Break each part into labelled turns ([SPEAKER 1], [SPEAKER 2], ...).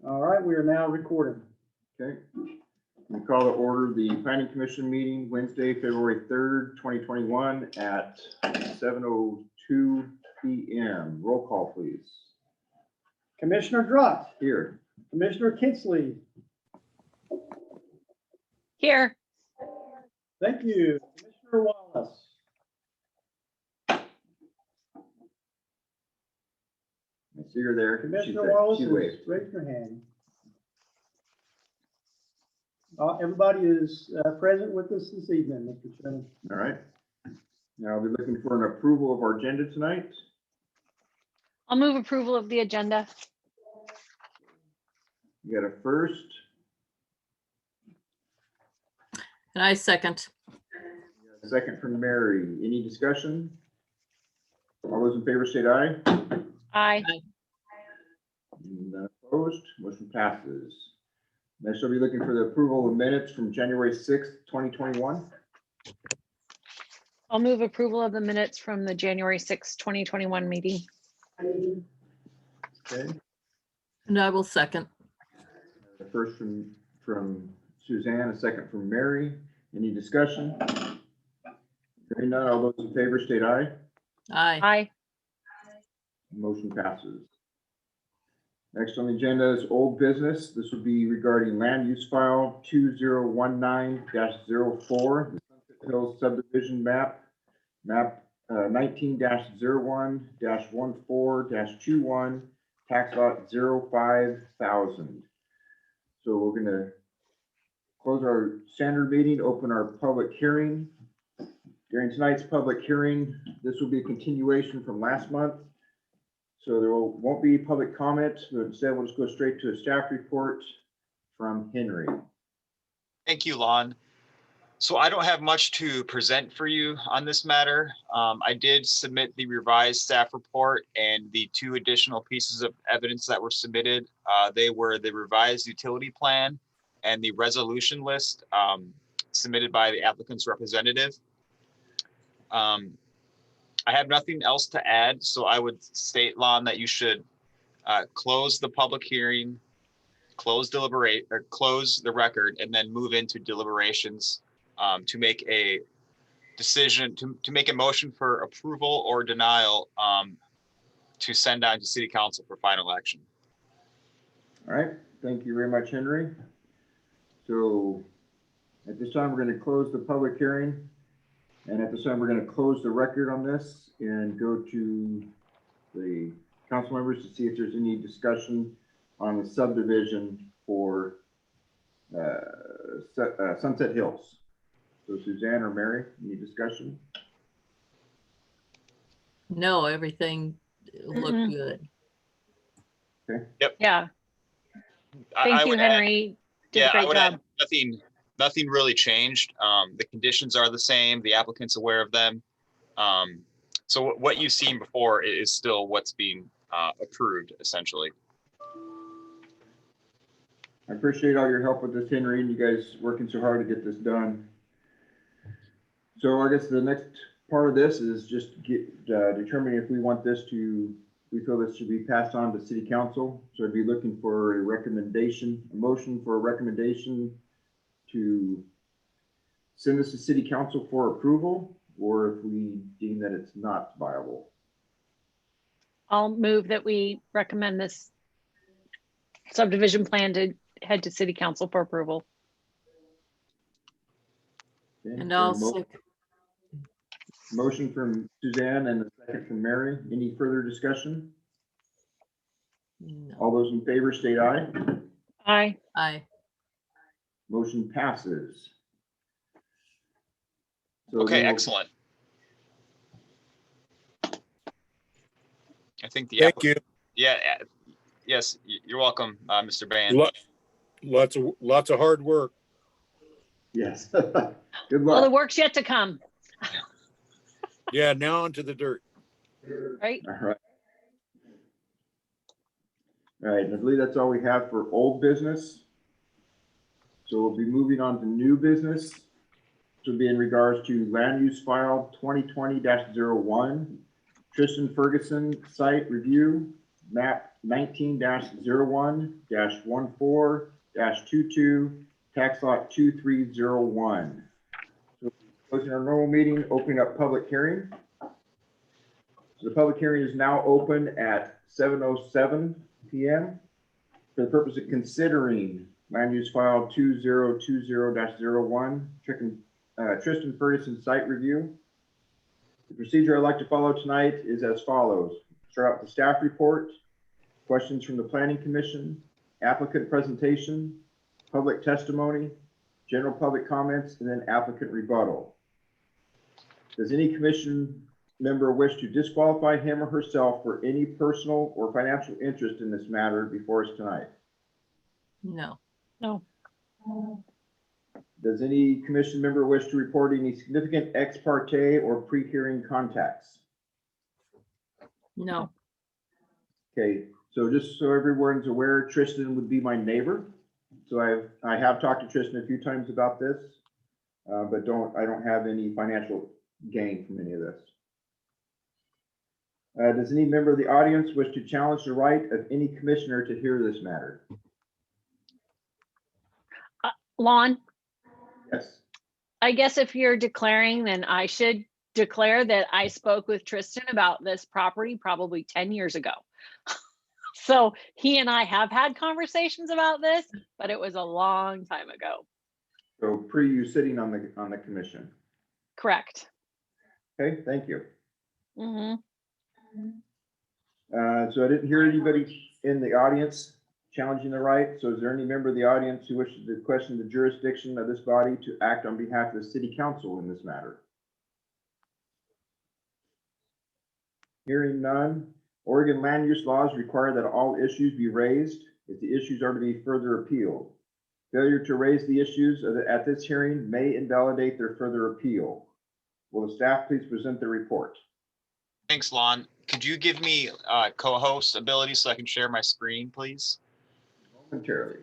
[SPEAKER 1] All right, we are now recording.
[SPEAKER 2] Okay. We call to order the Planning Commission meeting Wednesday, February 3rd, 2021 at 7:02 p.m. Roll call, please.
[SPEAKER 1] Commissioner Drutt,
[SPEAKER 2] Here.
[SPEAKER 1] Commissioner Kinsley,
[SPEAKER 3] Here.
[SPEAKER 1] thank you. Commissioner Wallace,
[SPEAKER 2] I see her there.
[SPEAKER 1] Commissioner Wallace,
[SPEAKER 2] She waved.
[SPEAKER 1] raise your hand. Everybody is present with us this evening, Mr. Chairman.
[SPEAKER 2] All right. Now I'll be looking for an approval of our agenda tonight.
[SPEAKER 3] I'll move approval of the agenda.
[SPEAKER 2] You got a first,
[SPEAKER 4] And I second.
[SPEAKER 2] a second from Mary. Any discussion? All those in favor state aye.
[SPEAKER 3] Aye.
[SPEAKER 2] None opposed, motion passes. Next, I'll be looking for the approval of minutes from January 6th, 2021.
[SPEAKER 3] I'll move approval of the minutes from the January 6, 2021 meeting.
[SPEAKER 2] Okay,
[SPEAKER 4] And I will second.
[SPEAKER 2] the first from Suzanne, a second from Mary. Any discussion? Hearing none, all those in favor state aye.
[SPEAKER 4] Aye.
[SPEAKER 3] Aye.
[SPEAKER 2] Motion passes. Next on the agenda is old business. This would be regarding land use file 2019-04, the Sunset Hills subdivision map 19-01-14-21, tax lot 05,000. So we're gonna close our standard meeting, open our public hearing. During tonight's public hearing, this will be a continuation from last month. So there won't be public comment, but instead we'll just go straight to a staff report from Henry.
[SPEAKER 5] Thank you, Lon. So I don't have much to present for you on this matter. I did submit the revised staff report and the two additional pieces of evidence that were submitted. They were the revised utility plan and the resolution list submitted by the applicant's representative. I have nothing else to add, so I would state, Lon, that you should close the public hearing, close the record, and then move into deliberations to make a decision, to make a motion for approval or denial to send on to City Council for final action.
[SPEAKER 2] All right, thank you very much, Henry. So at this time, we're going to close the public hearing. And at this time, we're going to close the record on this and go to the council members to see if there's any discussion on the subdivision for Sunset Hills. So Suzanne or Mary, any discussion?
[SPEAKER 4] No, everything looked
[SPEAKER 3] Mm-mm.
[SPEAKER 4] good.
[SPEAKER 3] Yeah.
[SPEAKER 5] I
[SPEAKER 3] Thank you,
[SPEAKER 5] would add-
[SPEAKER 3] Henry. Did
[SPEAKER 5] Yeah,
[SPEAKER 3] a
[SPEAKER 5] I
[SPEAKER 3] great
[SPEAKER 5] would
[SPEAKER 3] job.
[SPEAKER 5] add nothing really changed. The conditions are the same. The applicant's aware of them. So what you've seen before is still what's being approved, essentially.
[SPEAKER 2] I appreciate all your help with this, Henry, and you guys working so hard to get this done. So I guess the next part of this is just determining if we want this we feel this should be passed on to City Council. So I'd be looking for a motion for a recommendation to send this to City Council for approval, or if we deem that it's not viable.
[SPEAKER 3] I'll move that we recommend this subdivision plan to head to City Council for approval.
[SPEAKER 2] Okay,
[SPEAKER 4] And
[SPEAKER 2] so
[SPEAKER 4] I'll second.
[SPEAKER 2] motion from Suzanne and a second from Mary. Any further discussion?
[SPEAKER 4] No.
[SPEAKER 2] All those in favor state aye.
[SPEAKER 3] Aye.
[SPEAKER 4] Aye.
[SPEAKER 2] Motion passes. So
[SPEAKER 5] Okay,
[SPEAKER 2] then we'll-
[SPEAKER 5] excellent. I think the
[SPEAKER 6] Thank you.
[SPEAKER 5] Yeah, yes, you're welcome, Mr. Ban.
[SPEAKER 6] Lots of hard work.
[SPEAKER 2] Yes. Good
[SPEAKER 3] Well, the
[SPEAKER 2] luck.
[SPEAKER 3] work's yet to come,
[SPEAKER 6] Yeah, now onto the dirt.
[SPEAKER 3] right?
[SPEAKER 2] All right. All right, I believe that's all we have for old business. So we'll be moving on to new business. This will be in regards to land use file 2020-01, Tristan Ferguson site review, map 19-01-14-22, tax lot 2301. So closing our normal meeting, opening up public hearing. So the public hearing is now open at 7:07 PM for the purpose of considering land use file 2020-01, Tristan Ferguson site review. The procedure I'd like to follow tonight is as follows. Start out with the staff report, questions from the planning commission, applicant presentation, public testimony, general public comments, and then applicant rebuttal. Does any commission member wish to disqualify him or herself for any personal or financial interest in this matter before us tonight?
[SPEAKER 4] No.
[SPEAKER 3] No.
[SPEAKER 2] Does any commission member wish to report any significant ex parte or pre-hearing contacts?
[SPEAKER 4] No.
[SPEAKER 2] Okay, so just so everyone's aware, Tristan would be my neighbor. So I have talked to Tristan a few times about this, but I don't have any financial gain from any of this. Does any member of the audience wish to challenge the right of any commissioner to hear this matter?
[SPEAKER 3] Lon,
[SPEAKER 2] Yes.
[SPEAKER 3] I guess if you're declaring, then I should declare that I spoke with Tristan about this property probably 10 years ago. So he and I have had conversations about this, but it was a long time ago.
[SPEAKER 2] So pre you sitting on the commission.
[SPEAKER 3] Correct.
[SPEAKER 2] Okay, thank you.
[SPEAKER 3] Mhm.
[SPEAKER 2] So I didn't hear anybody in the audience challenging the right. So is there any member of the audience who wishes to question the jurisdiction of this body to act on behalf of the city council in this matter? Hearing none, Oregon land use laws require that all issues be raised if the issues are to be further appealed. Failure to raise the issues at this hearing may invalidate their further appeal. Will the staff please present the report?
[SPEAKER 5] Thanks, Lon. Could you give me co-host ability so I can share my screen, please?
[SPEAKER 2] Momentarily.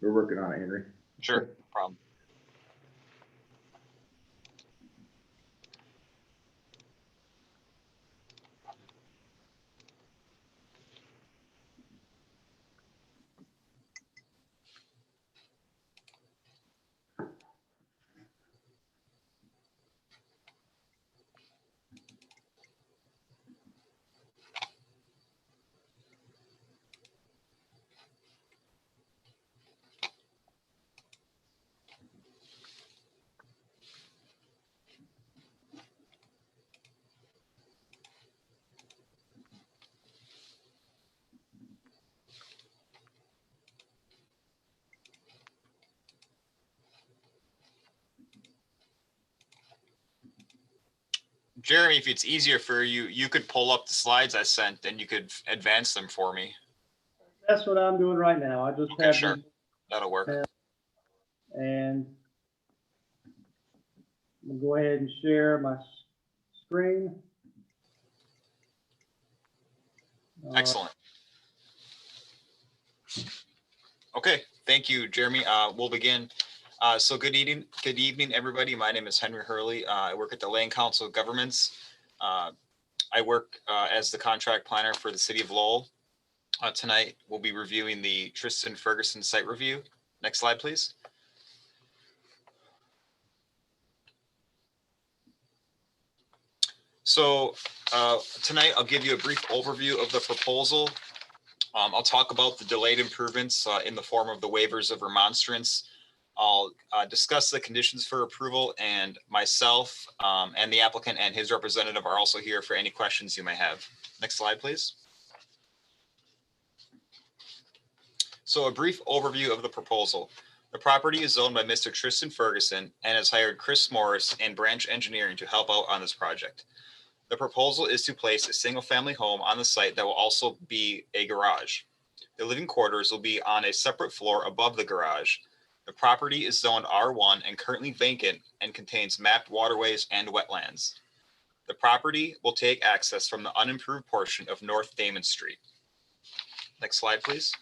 [SPEAKER 2] We're working on it, Henry.
[SPEAKER 5] Sure, no problem. Jeremy, if it's easier for you, you could pull up the slides I sent and you could advance them for me.
[SPEAKER 1] That's what I'm doing right now. I just
[SPEAKER 5] Okay,
[SPEAKER 1] have
[SPEAKER 5] sure.
[SPEAKER 1] them,
[SPEAKER 5] That'll work.
[SPEAKER 1] and I'm gonna go ahead and share my screen.
[SPEAKER 5] Excellent. Okay, thank you, Jeremy. We'll begin. So good evening, everybody. My name is Henry Hurley. I work at the Land Council of Governments. I work as the contract planner for the city of Lowell. Tonight, we'll be reviewing the Tristan Ferguson site review. Next slide, please. So tonight, I'll give you a brief overview of the proposal. I'll talk about the delayed improvements in the form of the waivers of remonstrance. I'll discuss the conditions for approval, and myself and the applicant and his representative are also here for any questions you may have. Next slide, please. So a brief overview of the proposal. The property is owned by Mr. Tristan Ferguson and has hired Chris Morris and Branch Engineering to help out on this project. The proposal is to place a single-family home on the site that will also be a garage. The living quarters will be on a separate floor above the garage. The property is zoned R1 and currently vacant and contains mapped waterways and wetlands. The property will take access from the unimproved portion of North Damon Street. Next slide, please.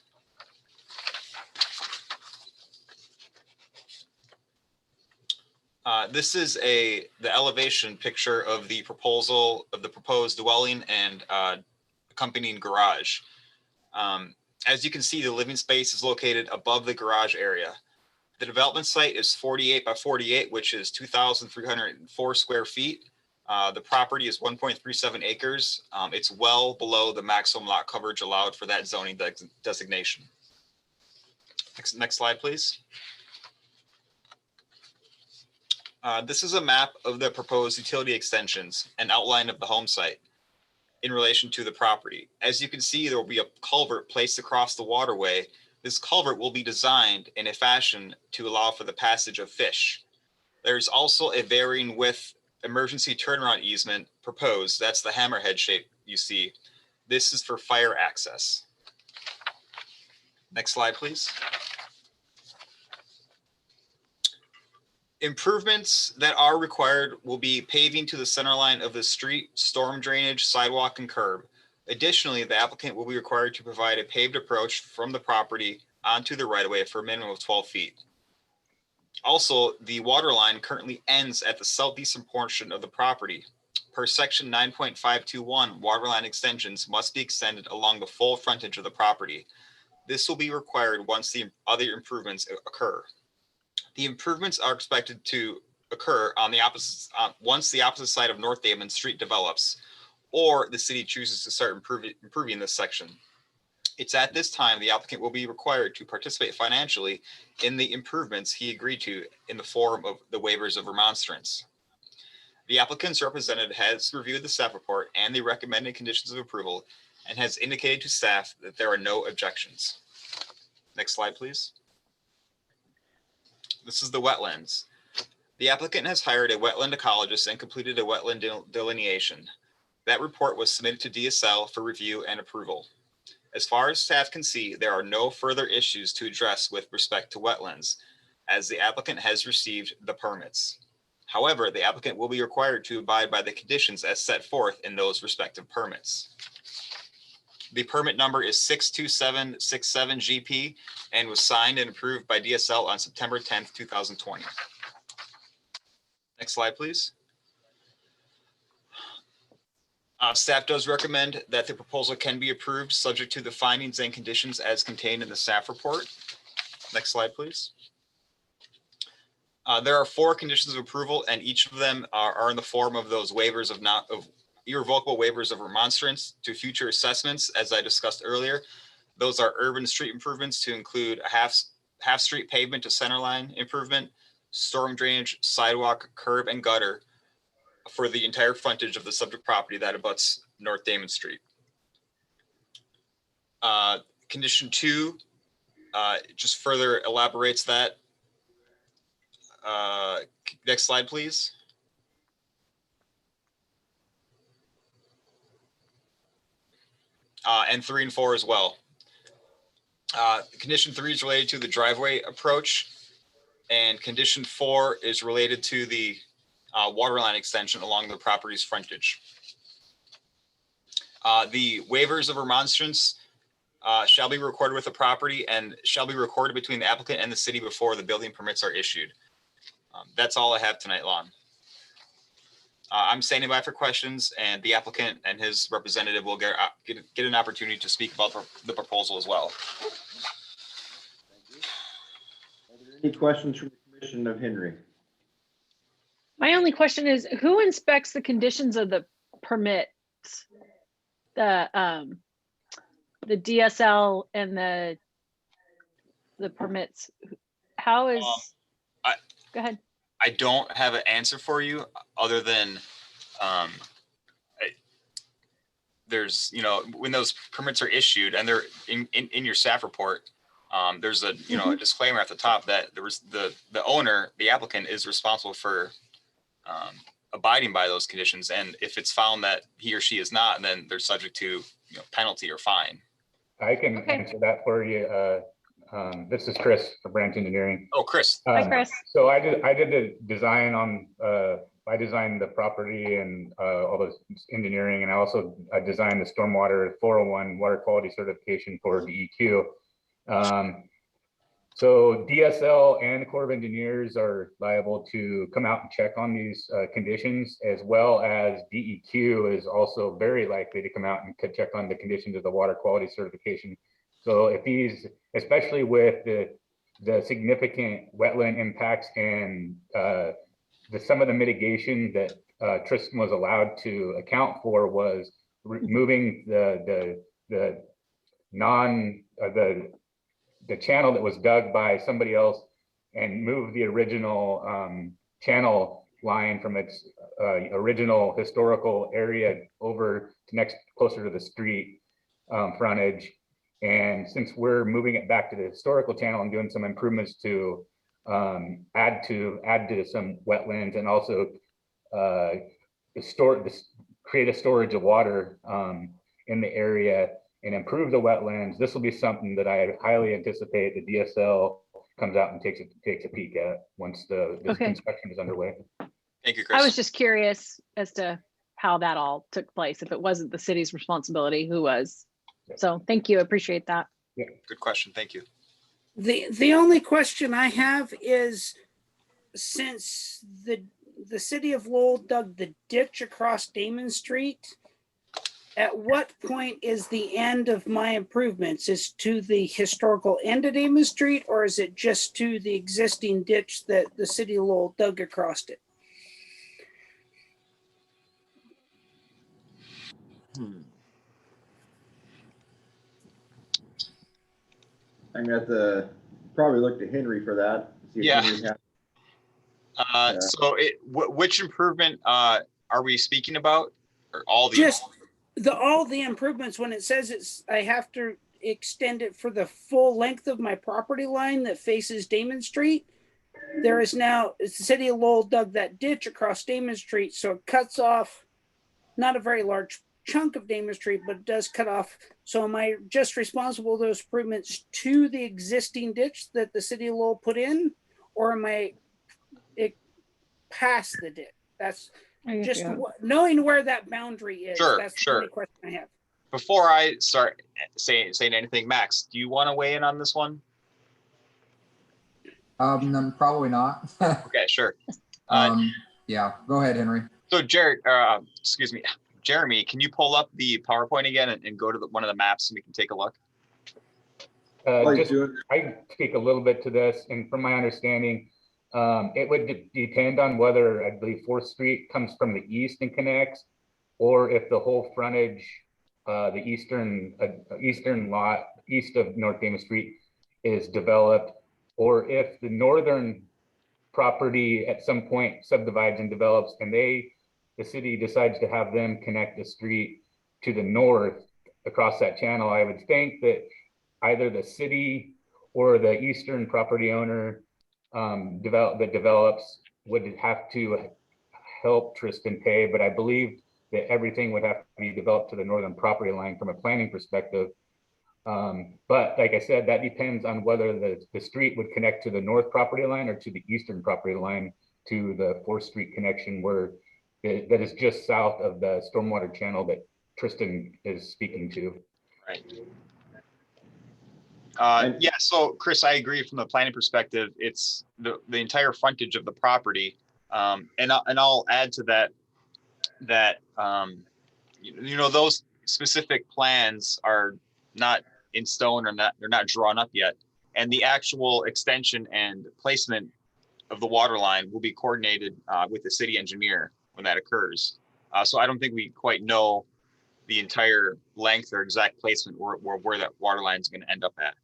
[SPEAKER 5] This is the elevation picture of the proposal of the proposed dwelling and accompanying garage. As you can see, the living space is located above the garage area. The development site is 48 by 48, which is 2,304 square feet. The property is 1.37 acres. It's well below the maximum lot coverage allowed for that zoning designation. Next slide, please. This is a map of the proposed utility extensions and outline of the home site in relation to the property. As you can see, there will be a culvert placed across the waterway. This culvert will be designed in a fashion to allow for the passage of fish. There's also a varying width emergency turnaround easement proposed. That's the hammerhead shape you see. This is for fire access. Next slide, please. Improvements that are required will be paving to the center line of the street, storm drainage, sidewalk, and curb. Additionally, the applicant will be required to provide a paved approach from the property onto the right-of-way for a minimum of 12 feet. Also, the water line currently ends at the southeastern portion of the property. Per section 9.521, water line extensions must be extended along the full frontage of the property. This will be required once the other improvements occur. The improvements are expected to occur on the opposite, once the opposite side of North Damon Street develops, or the city chooses to start improving this section. It's at this time the applicant will be required to participate financially in the improvements he agreed to in the form of the waivers of remonstrance. The applicant's representative has reviewed the staff report and the recommended conditions of approval and has indicated to staff that there are no objections. Next slide, please. This is the wetlands. The applicant has hired a wetland ecologist and completed a wetland delineation. That report was submitted to DSL for review and approval. As far as staff can see, there are no further issues to address with respect to wetlands, as the applicant has received the permits. However, the applicant will be required to abide by the conditions as set forth in those respective permits. The permit number is 62767 GP and was signed and approved by DSL on September 10th, 2020. Next slide, please. Staff does recommend that the proposal can be approved subject to the findings and conditions as contained in the staff report. Next slide, please. There are 4 conditions of approval, and each of them are in the form of those waivers of irrevocable waivers of remonstrance to future assessments, as I discussed earlier. Those are urban street improvements to include a half street pavement to centerline improvement, storm drainage, sidewalk, curb, and gutter for the entire frontage of the subject property that abuts North Damon Street. Condition 2 just further elaborates that. Next slide, please. And 3 and 4 as well. Condition 3 is related to the driveway approach, and condition 4 is related to the water line extension along the property's frontage. The waivers of remonstrance shall be recorded with the property and shall be recorded between the applicant and the city before the building permits are issued. That's all I have tonight, Lon. I'm standing by for questions, and the applicant and his representative will get an opportunity to speak about the proposal as well.
[SPEAKER 2] Are there any questions from the Commission of Henry?
[SPEAKER 3] My only question is, who inspects the conditions of the permits? The DSL and the permits. How is? Go ahead.
[SPEAKER 5] I don't have an answer for you other than there's, when those permits are issued and they're in your staff report, there's a, a disclaimer at the top that there was the owner, the applicant is responsible for abiding by those conditions. And if it's found that he or she is not, then they're subject to penalty or fine.
[SPEAKER 7] I can answer that for you. This is Chris from Branch Engineering.
[SPEAKER 5] Oh, Chris.
[SPEAKER 3] Hi, Chris.
[SPEAKER 7] So I did the design on, I designed the property and all the engineering, and I also designed the stormwater 401 water quality certification for DEQ. So DSL and the Corps of Engineers are liable to come out and check on these conditions, as well as DEQ is also very likely to come out and check on the conditions of the water quality certification. So if these, especially with the significant wetland impacts and some of the mitigation that Tristan was allowed to account for was removing the channel that was dug by somebody else and move the original channel line from its original historical area over to next closer to the street frontage. And since we're moving it back to the historical channel and doing some improvements to add to some wetlands and also create a storage of water in the area and improve the wetlands, this will be something that I highly anticipate the DSL comes out and takes a peek at once this
[SPEAKER 3] Okay.
[SPEAKER 7] inspection is underway.
[SPEAKER 5] Thank you, Chris.
[SPEAKER 3] I was just curious as to how that all took place. If it wasn't the city's responsibility, who was? So thank you. Appreciate that.
[SPEAKER 5] Good question. Thank you.
[SPEAKER 8] The only question I have is, since the city of Lowell dug the ditch across Damon Street, at what point is the end of my improvements? Is to the historical end of Damon Street, or is it just to the existing ditch that the city of Lowell dug across it?
[SPEAKER 2] I'm gonna have to probably look to Henry for that. See if
[SPEAKER 5] Yeah.
[SPEAKER 2] Henry has-
[SPEAKER 5] So which improvement are we speaking about? Or all the?
[SPEAKER 8] Just all the improvements, when it says I have to extend it for the full length of my property line that faces Damon Street. There is now, the city of Lowell dug that ditch across Damon Street, so it cuts off not a very large chunk of Damon Street, but it does cut off. So am I just responsible for those improvements to the existing ditch that the city of Lowell put in, or am I past the ditch? That's just knowing where that boundary is.
[SPEAKER 5] Sure,
[SPEAKER 8] That's
[SPEAKER 5] sure.
[SPEAKER 8] the only question I have.
[SPEAKER 5] Before I start saying anything, Max, do you want to weigh in on this one?
[SPEAKER 9] Probably not.
[SPEAKER 5] Okay, sure.
[SPEAKER 9] Yeah, go ahead, Henry.
[SPEAKER 5] So Jeremy, can you pull up the PowerPoint again and go to one of the maps and we can take a look?
[SPEAKER 2] While he's doing-
[SPEAKER 7] I speak a little bit to this, and from my understanding, it would depend on whether, I believe, 4th Street comes from the east and connects, or if the whole frontage, the eastern lot east of North Damon Street is developed, or if the northern property at some point subdivides and develops, and the city decides to have them connect the street to the north across that channel. I would think that either the city or the eastern property owner develops would have to help Tristan pay, but I believe that everything would have to be developed to the northern property line from a planning perspective. But like I said, that depends on whether the street would connect to the north property line or to the eastern property line to the 4th Street connection, where that is just south of the stormwater channel that Tristan is speaking to.
[SPEAKER 5] Right. Yeah, so Chris, I agree from the planning perspective, it's the entire frontage of the property. And I'll add to that those specific plans are not in stone, or they're not drawn up yet. And the actual extension and placement of the water line will be coordinated with the city engineer when that occurs. So I don't think we quite know the entire length or exact placement where that water line is going to end up at.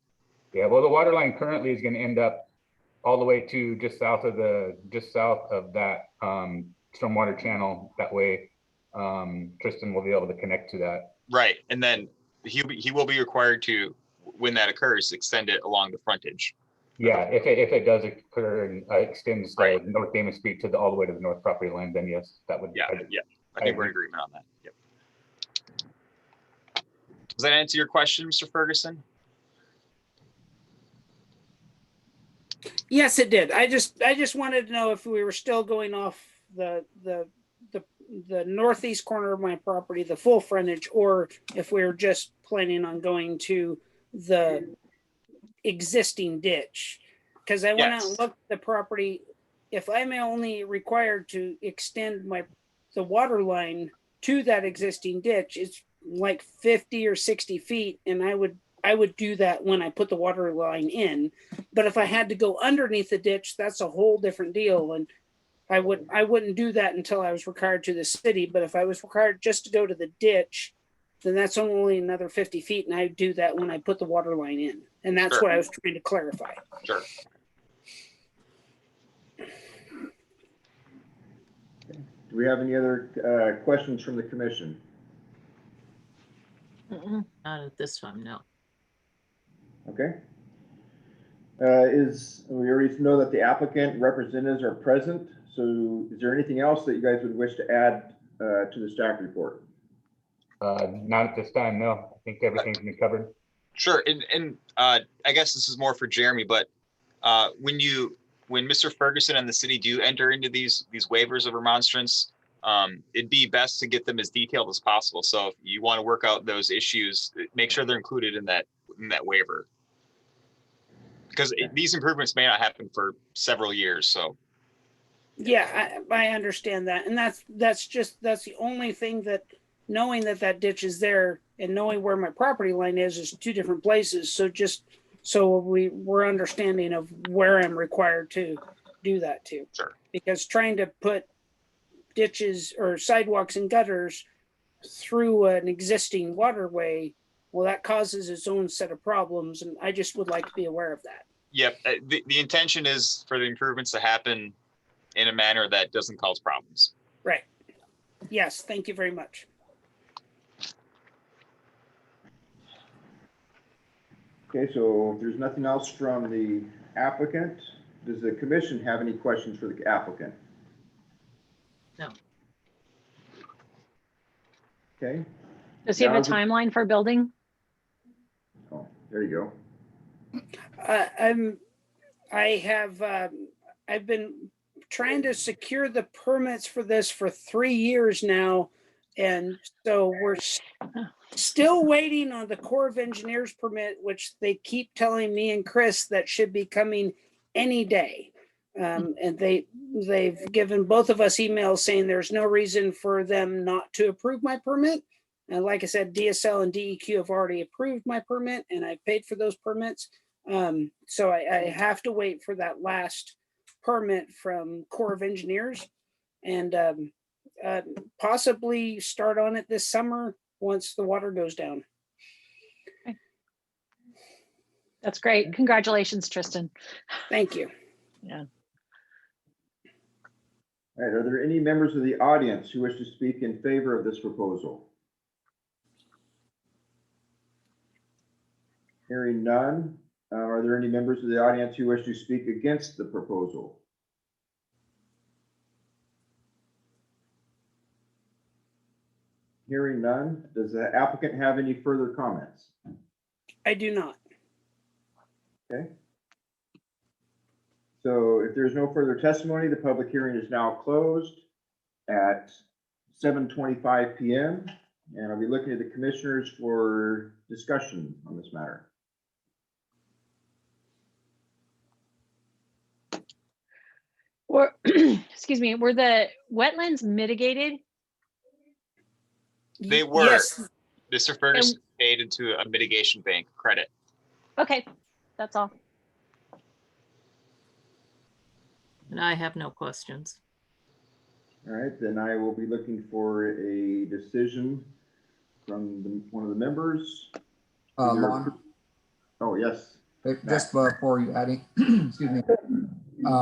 [SPEAKER 7] Yeah, well, the water line currently is going to end up all the way to just south of that stormwater channel. That way, Tristan will be able to connect to that.
[SPEAKER 5] Right, and then he will be required to, when that occurs, extend it along the frontage.
[SPEAKER 7] Yeah, if it does occur and extends
[SPEAKER 5] Right.
[SPEAKER 7] North Damon Street to all the way to the north property line, then yes, that would.
[SPEAKER 5] Yeah, I think we're in agreement on that. Yep. Does that answer your question, Mr. Ferguson?
[SPEAKER 8] Yes, it did. I just wanted to know if we were still going off the northeast corner of my property, the full frontage, or if we were just planning on going to the existing ditch. because I went out and
[SPEAKER 5] Yes.
[SPEAKER 8] looked at the property. If I'm only required to extend the water line to that existing ditch, it's like 50 or 60 feet, and I would do that when I put the water line in. But if I had to go underneath the ditch, that's a whole different deal, and I wouldn't do that until I was required to the city. But if I was required just to go to the ditch, then that's only another 50 feet, and I do that when I put the water line in, and that's
[SPEAKER 5] Sure.
[SPEAKER 8] what I was trying to clarify.
[SPEAKER 5] Sure.
[SPEAKER 2] Do we have any other questions from the commission?
[SPEAKER 3] Mm-mm.
[SPEAKER 4] Not at this time, no.
[SPEAKER 2] Okay. We already know that the applicant representatives are present, so is there anything else that you guys would wish to add to the staff report?
[SPEAKER 7] Not at this time, no. I think everything's been covered.
[SPEAKER 5] Sure. And I guess this is more for Jeremy, but when Mr. Ferguson and the city do enter into these waivers of remonstrance, it'd be best to get them as detailed as possible. So if you want to work out those issues, make sure they're included in that waiver. Because these improvements may not happen for several years, so.
[SPEAKER 8] Yeah, I understand that, and that's the only thing that, knowing that ditch is there and knowing where my property line is two different places. So just so we're understanding of where I'm required to do that to.
[SPEAKER 5] Sure.
[SPEAKER 8] Because trying to put ditches or sidewalks and gutters through an existing waterway, well, that causes its own set of problems, and I just would like to be aware of that.
[SPEAKER 5] Yep. The intention is for the improvements to happen in a manner that doesn't cause problems.
[SPEAKER 8] Right. Yes, thank you very much.
[SPEAKER 2] Okay, so if there's nothing else from the applicant, does the commission have any questions for the applicant?
[SPEAKER 4] No.
[SPEAKER 2] Okay,
[SPEAKER 3] Does he have a
[SPEAKER 2] Now is it-
[SPEAKER 3] timeline for building?
[SPEAKER 2] oh, there you go.
[SPEAKER 8] I've been trying to secure the permits for this for 3 years now. And so we're still waiting on the Corps of Engineers permit, which they keep telling me and Chris that should be coming any day. And they've given both of us emails saying there's no reason for them not to approve my permit. And like I said, DSL and DEQ have already approved my permit, and I paid for those permits. So I have to wait for that last permit from Corps of Engineers, and possibly start on it this summer once the water goes down.
[SPEAKER 3] That's great. Congratulations, Tristan.
[SPEAKER 8] Thank you.
[SPEAKER 3] Yeah.
[SPEAKER 2] All right, are there any members of the audience who wish to speak in favor of this proposal? Hearing none, are there any members of the audience who wish to speak against the proposal? Hearing none, does the applicant have any further comments?
[SPEAKER 8] I do not.
[SPEAKER 2] Okay. So if there's no further testimony, the public hearing is now closed at 7:25 p.m. And I'll be looking at the commissioners for discussion on this matter.
[SPEAKER 3] Or, excuse me, were the wetlands mitigated?
[SPEAKER 5] They were.
[SPEAKER 8] Yes,
[SPEAKER 5] Mr. Ferguson paid into a mitigation bank credit.
[SPEAKER 3] Okay, that's all.
[SPEAKER 4] And I have no questions.
[SPEAKER 2] All right, then I will be looking for a decision from one of the members.
[SPEAKER 9] Lon,
[SPEAKER 2] Oh, yes.
[SPEAKER 9] just before you adding, excuse me.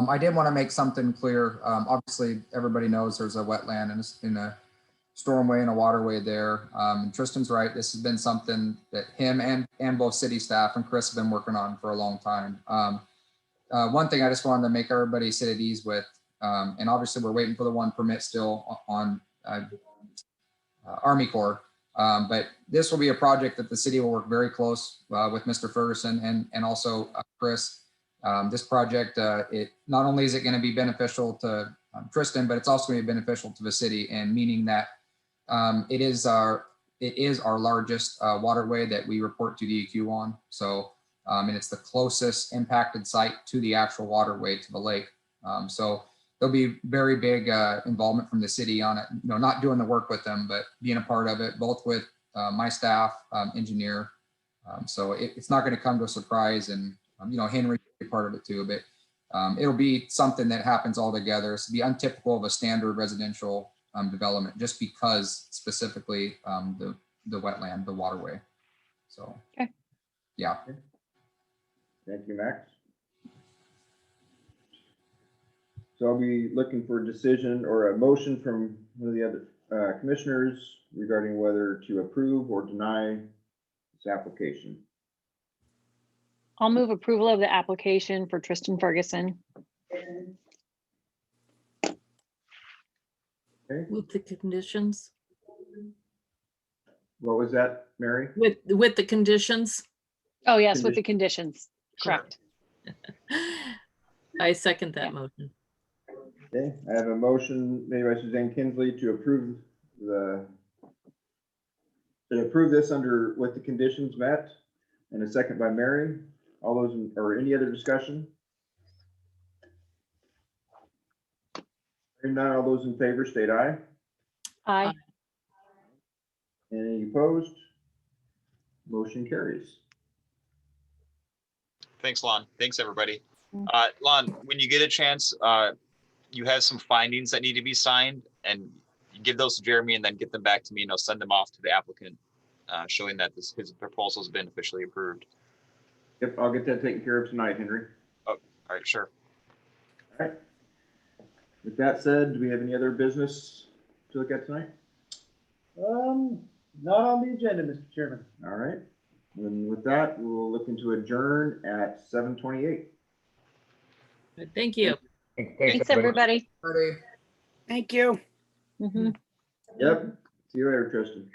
[SPEAKER 9] I did want to make something clear. Obviously, everybody knows there's a wetland in a stormway and a waterway there. And Tristan's right. This has been something that him and both city staff and Chris have been working on for a long time. One thing I just wanted to make everybody sit at ease with, and obviously we're waiting for the one permit still on Army Corps. But this will be a project that the city will work very close with Mr. Ferguson and also Chris. This project, it not only is it going to be beneficial to Tristan, but it's also going to be beneficial to the city, and meaning that it is our largest waterway that we report to DEQ on. So And it's the closest impacted site to the actual waterway to the lake. So there'll be very big involvement from the city on it, not doing the work with them, but being a part of it, both with my staff, engineer. So it's not going to come to a surprise, and Henry will be part of it too, but it'll be something that happens all together. It's be untypical of a standard residential development, just because specifically the wetland, the waterway. So,
[SPEAKER 3] Okay.
[SPEAKER 9] Yeah.
[SPEAKER 2] Thank you, Max. So I'll be looking for a decision or a motion from one of the other commissioners regarding whether to approve or deny this application.
[SPEAKER 3] I'll move approval of the application for Tristan Ferguson.
[SPEAKER 2] Okay,
[SPEAKER 4] With the conditions,
[SPEAKER 2] what was that, Mary?
[SPEAKER 4] with the conditions.
[SPEAKER 3] Oh, yes, with the conditions. Correct.
[SPEAKER 4] I second that
[SPEAKER 3] Yeah.
[SPEAKER 4] motion.
[SPEAKER 2] Okay, I have a motion made by Suzanne Kinsley to approve this under with the conditions met, and a second by Mary. All those or any other discussion? Hearing none, all those in favor state aye.
[SPEAKER 3] Aye.
[SPEAKER 2] Any opposed? Motion carries.
[SPEAKER 5] Thanks, Lon. Thanks, everybody.
[SPEAKER 3] Mm.
[SPEAKER 5] Lon, when you get a chance, you have some findings that need to be signed, and you give those to Jeremy and then get them back to me, and I'll send them off to the applicant, showing that his proposal has been officially approved.
[SPEAKER 2] Yep, I'll get that taken care of tonight, Henry.
[SPEAKER 5] All right, sure.
[SPEAKER 2] All right. With that said, do we have any other business to look at tonight?
[SPEAKER 1] Not on the agenda, Mr. Chairman.
[SPEAKER 2] All right. And with that, we'll look into adjourn at 7:28.
[SPEAKER 4] Thank you.
[SPEAKER 3] Thanks, everybody.
[SPEAKER 9] Ready?
[SPEAKER 8] Thank you.
[SPEAKER 3] Mhm.
[SPEAKER 2] Yep. See you later, Tristan.